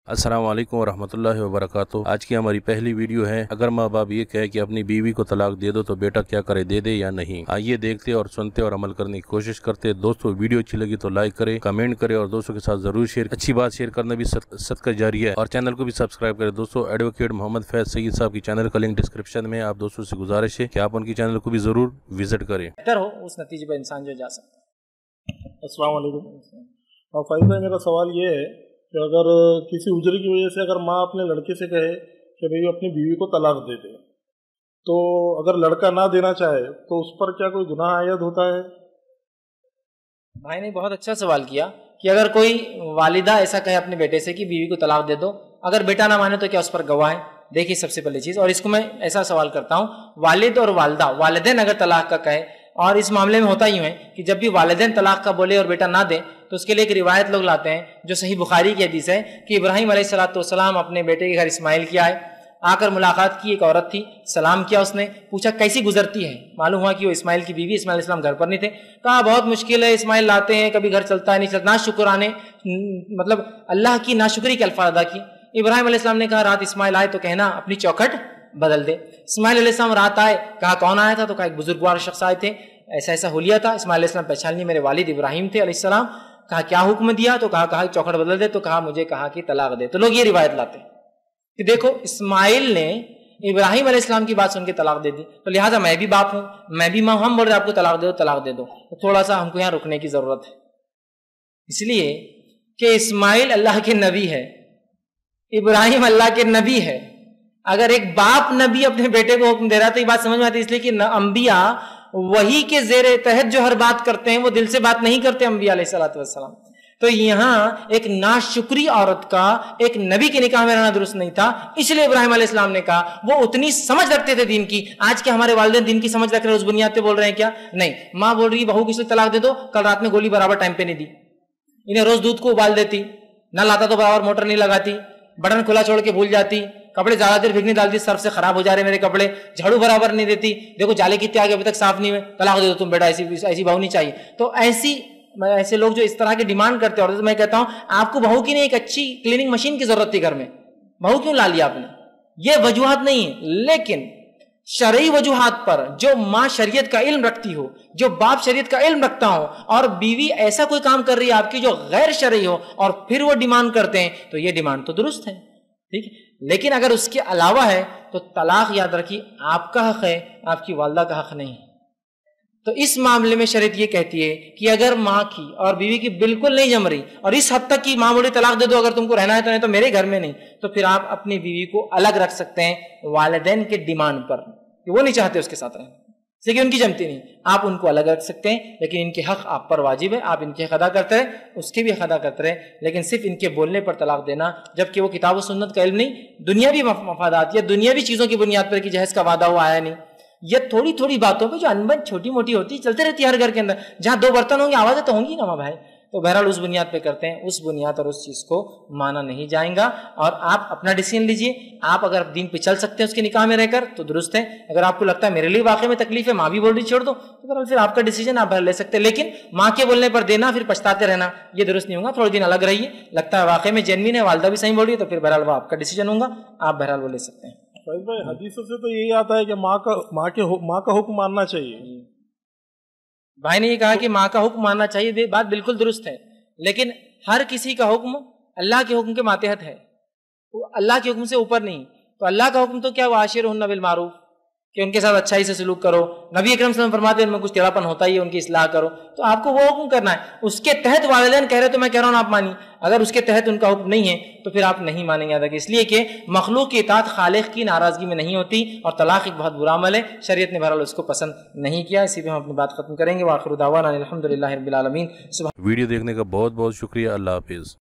अस्सलाम वालेकुम वरहमतुल्लाहि वबरकातुहू। आज की हमारी पहली वीडियो है, अगर माँ बाप ये कहे कि अपनी बीवी को तलाक दे दो तो बेटा क्या करे, दे दे या नहीं। आइए देखते और सुनते और अमल करने की कोशिश करते। दोस्तों वीडियो अच्छी लगी तो लाइक करें, कमेंट करें और दोस्तों के साथ जरूर शेयर। अच्छी बात शेयर करना भी सदका जारी है और चैनल को भी सब्सक्राइब करें। दोस्तों एडवोकेट मोहम्मद फैज सईद साहब की चैनल का लिंक डिस्क्रिप्शन में। आप दोस्तों से गुजारिश है कि आप उनकी चैनल को भी जरूर विजिट करें। बेहतर हो उस नतीजे पर इंसान जो जा सकता है। अस्सलाम वालेकुम। फाइज भाई, मेरा सवाल ये है कि अगर किसी उजरी की वजह से अगर माँ अपने लड़के से कहे कि भाई अपनी बीवी को तलाक दे दे, तो अगर लड़का ना देना चाहे तो उस पर क्या कोई गुनाह आयद होता है? भाई ने बहुत अच्छा सवाल किया कि अगर कोई वालिदा ऐसा कहे अपने बेटे से कि बीवी को तलाक दे दो, अगर बेटा ना माने तो क्या उस पर गवाह है? देखिए सबसे पहली चीज, और इसको मैं ऐसा सवाल करता हूँ, वालिद और वालदा, वालिदैन अगर तलाक का कहे, और इस मामले में होता यूं है कि जब भी वालिदैन तलाक का बोले और बेटा ना दे तो उसके लिए एक रिवायत लोग लाते हैं जो सही बुखारी की हदीस है कि इब्राहिम अलैहिस्सलाम अपने बेटे के घर इस्माइल के आए, आकर मुलाकात की, एक औरत थी, सलाम किया, उसने पूछा कैसी गुजरती है, मालूम हुआ कि वो इस्माइल की बीवी, इस्माइल अलैहिस्सलाम घर पर नहीं थे। कहा बहुत मुश्किल है, इस्माइल लाते हैं कभी घर चलता है नहीं चलता, ना शुक्राने मतलब अल्लाह की नाशुक्री के अल्फाज अदा की। इब्राहिम अलैहिस्सलाम ने कहा रात इस्माइल आए तो कहना अपनी चौखट बदल दे। इस्माइल अलैहिस्सलाम रात आए, कहा कौन आया था, तो कहा एक बुजुर्गवार शख्स आए थे, ऐसा ऐसा हुलिया था। इस्माइल अलैहिस्सलाम पहचान लिया मेरे वालिद इब्राहिम थे अलैहिस्सलाम। कहा क्या हुक्म दिया, तो कहा चौखट बदल दे, तो कहा मुझे कहा कि तलाक दे। तो लोग ये रिवायत लाते हैं कि देखो इस्माइल ने इब्राहिम अलैहिस्सलाम की बात सुन के तलाक दे दी, तो लिहाजा मैं भी बाप हूं, मैं भी मां, हम बोल रहे आपको तलाक दे दो, तलाक दे दो। तो थोड़ा सा हमको यहाँ रुकने की जरूरत है, इसलिए कि इस्माइल अल्लाह के नबी है, इब्राहिम अल्लाह के नबी है। अगर एक बाप नबी अपने बेटे को हुक्म दे रहा है तो ये बात समझ में आती है, इसलिए कि अंबिया वही के जेरे तहत जो हर बात करते हैं वो दिल से बात नहीं करते अंबिया अलैहिस्सलातु वस्सलाम। तो यहां एक नाशुक्री औरत का एक नबी के निकाह में रहना दुरुस्त नहीं था, इसलिए इब्राहिम अलैहिस्सलाम ने कहा, वो उतनी समझ रखते थे दीन की। आज के हमारे वालिदैन दीन की समझ रख रहे हैं, उस बुनियाद पे बोल रहे हैं क्या? नहीं। माँ बोल रही बहू किसी तलाक दे दो, कल रात में गोली बराबर टाइम पे नहीं दी, इन्हें रोज दूध को उबाल देती, ना लाता तो बराबर मोटर नहीं लगाती, बटन खुला छोड़ के भूल जाती, कपड़े ज्यादा देर भिगने डालती, सर्फ से खराब हो जा रहे मेरे कपड़े, झाड़ू बराबर नहीं देती, देखो जाले कितने आगे अभी तक साफ नहीं हुए, तलाक दे दो तुम बेटा, ऐसी बहू नहीं चाहिए। तो ऐसे लोग जो इस तरह की डिमांड करते हैं, और तो मैं कहता हूं आपको बहू की नहीं एक अच्छी क्लीनिंग मशीन की जरूरत थी घर में, बहू क्यों ला लिया आपने? ये वजूहात नहीं है, लेकिन शरई वजूहात पर जो माँ शरीयत का इल्म रखती हो, जो बाप शरीयत का इल्म रखता हो, और बीवी ऐसा कोई काम कर रही है आपकी जो गैर शरई हो और फिर वो डिमांड करते हैं, तो ये डिमांड तो दुरुस्त है, ठीक है। लेकिन अगर उसके अलावा है तो तलाक याद रखिए आपका हक है, आपकी वालदा का हक नहीं है। तो इस मामले में शरीयत ये कहती है कि अगर माँ की और बीवी की बिल्कुल नहीं जम रही, और इस हद तक कि माँ बोली तलाक दे दो, अगर तुमको रहना है तो नहीं तो मेरे घर में नहीं, तो फिर आप अपनी बीवी को अलग रख सकते हैं वालिदैन के डिमांड पर, कि वो नहीं चाहते उसके साथ रहें, लेकिन उनकी जमती नहीं, आप उनको अलग रख सकते हैं, लेकिन इनके हक आप पर वाजिब है, आप इनके हक अदा करते रहे, उसके भी हक अदा करते रहे, लेकिन सिर्फ इनके बोलने पर तलाक देना, जबकि वो किताब और सुन्नत का इल्म नहीं, दुनियावी मफादात या दुनियावी चीजों की बुनियाद पर कि जहेज का वादा हुआ आया नहीं, ये थोड़ी थोड़ी बातों पे जो अनबन छोटी मोटी होती चलते रहती है हर घर के अंदर, जहां दो बर्तन होंगे आवाजें तो होंगी ना माँ भाई। तो बहरहाल उस बुनियाद पे करते हैं, उस बुनियाद और उस चीज को माना नहीं जाएगा, और आप अपना डिसीजन लीजिए। आप अगर दीन पे चल सकते हैं उसके निकाह में रहकर तो दुरुस्त है, अगर आपको लगता है मेरे लिए वाकई में तकलीफ है, माँ भी बोल रही छोड़ दो, तो बहरहाल फिर आपका डिसीजन आप ले सकते हैं, लेकिन माँ के बोलने पर देना फिर पछताते रहना ये दुरुस्त नहीं होगा। थोड़े दिन अलग रहिए, लगता है वाकई में जेन्युइन है, वालदा भी सही बोल रही है, तो फिर बहरहाल वो आपका डिसीजन होगा, आप बहरहाल वो ले सकते हैं। भाई हदीसों से तो यही आता है कि माँ का हुक्म मानना चाहिए। भाई ने ये कहा कि माँ का हुक्म मानना चाहिए, बात बिल्कुल दुरुस्त है, लेकिन हर किसी का हुक्म अल्लाह के हुक्म के मातहत है, वो अल्लाह के हुक्म से ऊपर नहीं। तो अल्लाह का हुक्म तो क्या, वाशिरुहुन्ना बिल मारूफ, कि उनके साथ अच्छाई से सलूक करो। नबी अकरम सल्लल्लाहु अलैहि वसल्लम फरमाते हैं उनमें कुछ टेढ़ापन होता ही है, उनकी इस्लाह करो, तो आपको वो हुक्म करना है। उसके तहत वालिदैन कह रहे तो मैं कह रहा हूँ आप मानिए, अगर उसके तहत उनका हुक्म नहीं है तो फिर आप नहीं मानेंगे याद रखिए, इसलिए कि मखलूक की इताअत खालिक की नाराजगी में नहीं होती, और तलाक एक बहुत बुरा अमल है, शरीयत ने बहरहाल उसको पसंद नहीं किया। इसी पे हम अपनी बात खत्म करेंगे। व आखिरु दावाना अनिल हम्दुलिल्लाहि रब्बिल आलमीन। वीडियो देखने का बहुत बहुत शुक्रिया। अल्लाह हाफिज।